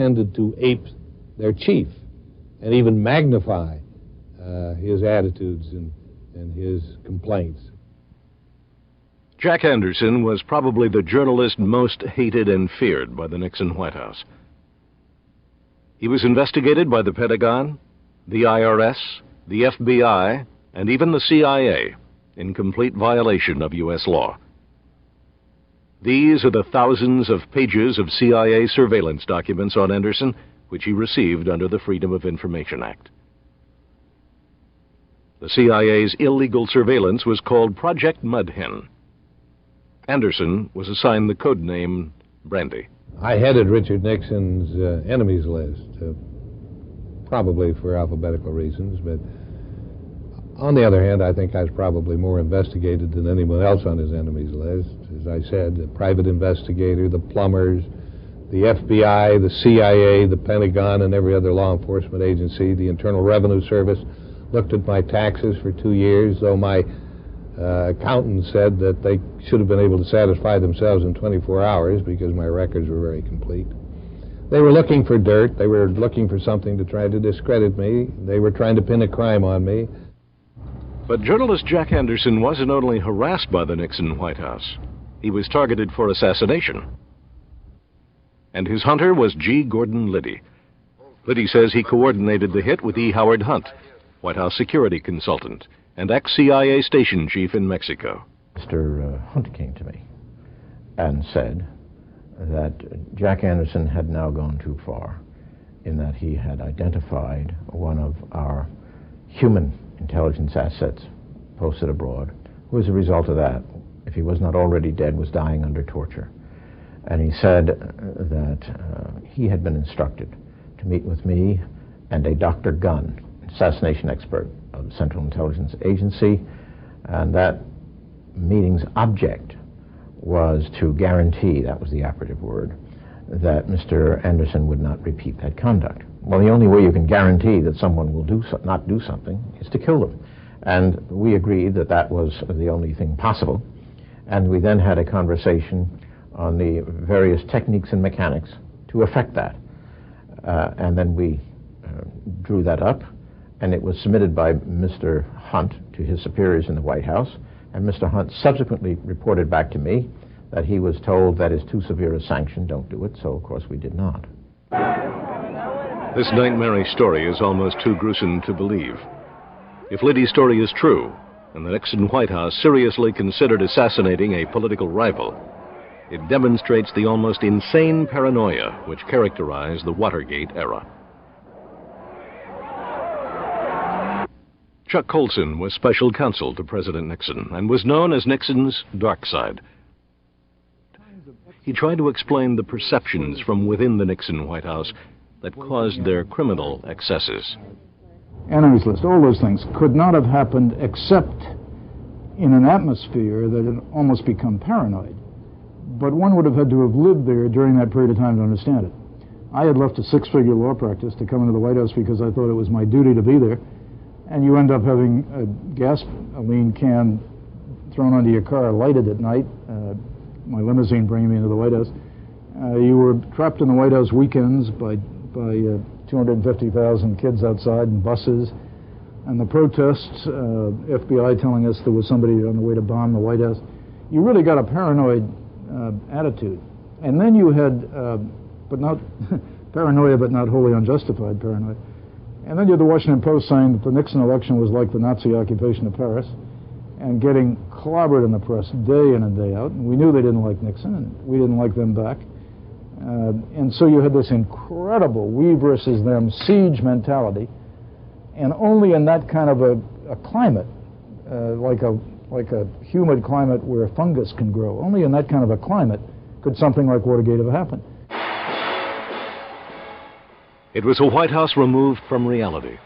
tended to ape their chief and even magnify his attitudes and his complaints. Jack Anderson was probably the journalist most hated and feared by the Nixon White House. He was investigated by the Pentagon, the IRS, the FBI, and even the CIA in complete violation of U.S. law. These are the thousands of pages of CIA surveillance documents on Anderson which he received under the Freedom of Information Act. The CIA's illegal surveillance was called Project Mudhen. Anderson was assigned the code name Brandy. I headed Richard Nixon's enemies list, probably for alphabetical reasons, but on the other hand, I think I was probably more investigated than anyone else on his enemies list. As I said, the private investigator, the plumbers, the FBI, the CIA, the Pentagon, and every other law enforcement agency, the Internal Revenue Service, looked at my taxes for 2 years, though my accountant said that they should have been able to satisfy themselves in 24 hours because my records were very complete. They were looking for dirt. They were looking for something to try to discredit me. They were trying to pin a crime on me. But journalist Jack Anderson wasn't only harassed by the Nixon White House. He was targeted for assassination. And his hunter was G. Gordon Liddy. Liddy says he coordinated the hit with E. Howard Hunt, White House security consultant and ex-CIA station chief in Mexico. Mr. Hunt came to me and said that Jack Anderson had now gone too far in that he had identified one of our human intelligence assets posted abroad, who as a result of that, if he was not already dead, was dying under torture. And he said that he had been instructed to meet with me and a Dr. Gunn, assassination expert of the Central Intelligence Agency, and that meeting's object was to guarantee, that was the operative word, that Mr. Anderson would not repeat that conduct. Well, the only way you can guarantee that someone will not do something is to kill them. And we agreed that that was the only thing possible. And we then had a conversation on the various techniques and mechanics to effect that. And then we drew that up, and it was submitted by Mr. Hunt to his superiors in the White House, and Mr. Hunt subsequently reported back to me that he was told that is too severe a sanction, don't do it, so of course we did not. This nightmare story is almost too gruesome to believe. If Liddy's story is true, and the Nixon White House seriously considered assassinating a political rival, it demonstrates the almost insane paranoia which characterized the Watergate era. Chuck Colson was special counsel to President Nixon and was known as Nixon's dark side. He tried to explain the perceptions from within the Nixon White House that caused their criminal excesses. Enemies list, all those things could not have happened except in an atmosphere that had almost become paranoid. But one would have had to have lived there during that period of time to understand it. I had left a six-figure law practice to come into the White House because I thought it was my duty to be there. And you end up having a gasoline can thrown onto your car, lighted at night, my limousine bringing me into the White House. You were trapped in the White House weekends by 250,000 kids outside in buses. And the protests, FBI telling us there was somebody on the way to bomb the White House. You really got a paranoid attitude. And then you had, but not paranoia, but not wholly unjustified paranoia. And then you had the Washington Post saying that the Nixon election was like the Nazi occupation of Paris, and getting clobbered in the press day in and day out. And we knew they didn't like Nixon, and we didn't like them back. And so you had this incredible we versus them siege mentality. And only in that kind of a climate, like a humid climate where a fungus can grow, only in that kind of a climate could something like Watergate have happened. It was a White House removed from reality.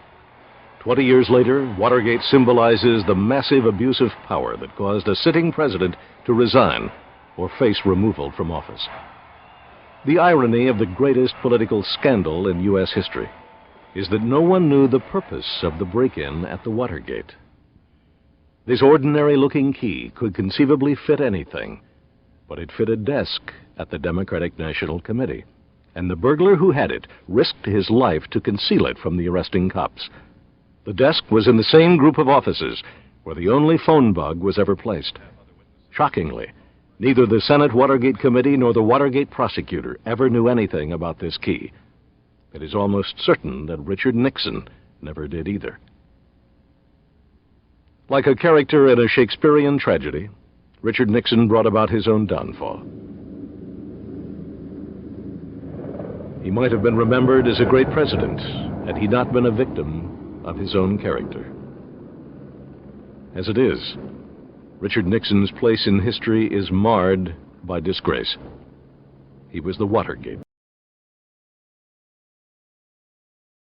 20 years later, Watergate symbolizes the massive abuse of power that caused a sitting president to resign or face removal from office. The irony of the greatest political scandal in U.S. history is that no one knew the purpose of the break-in at the Watergate. This ordinary-looking key could conceivably fit anything, but it fit a desk at the Democratic National Committee. and the burglar who had it risked his life to conceal it from the arresting cops. The desk was in the same group of offices where the only phone bug was ever placed. Shockingly, neither the Senate Watergate Committee nor the Watergate prosecutor ever knew anything about this key. It is almost certain that Richard Nixon never did either. Like a character in a Shakespearean tragedy, Richard Nixon brought about his own downfall. He might have been remembered as a great president had he not been a victim of his own character. As it is, Richard Nixon's place in history is marred by disgrace. He was the Watergate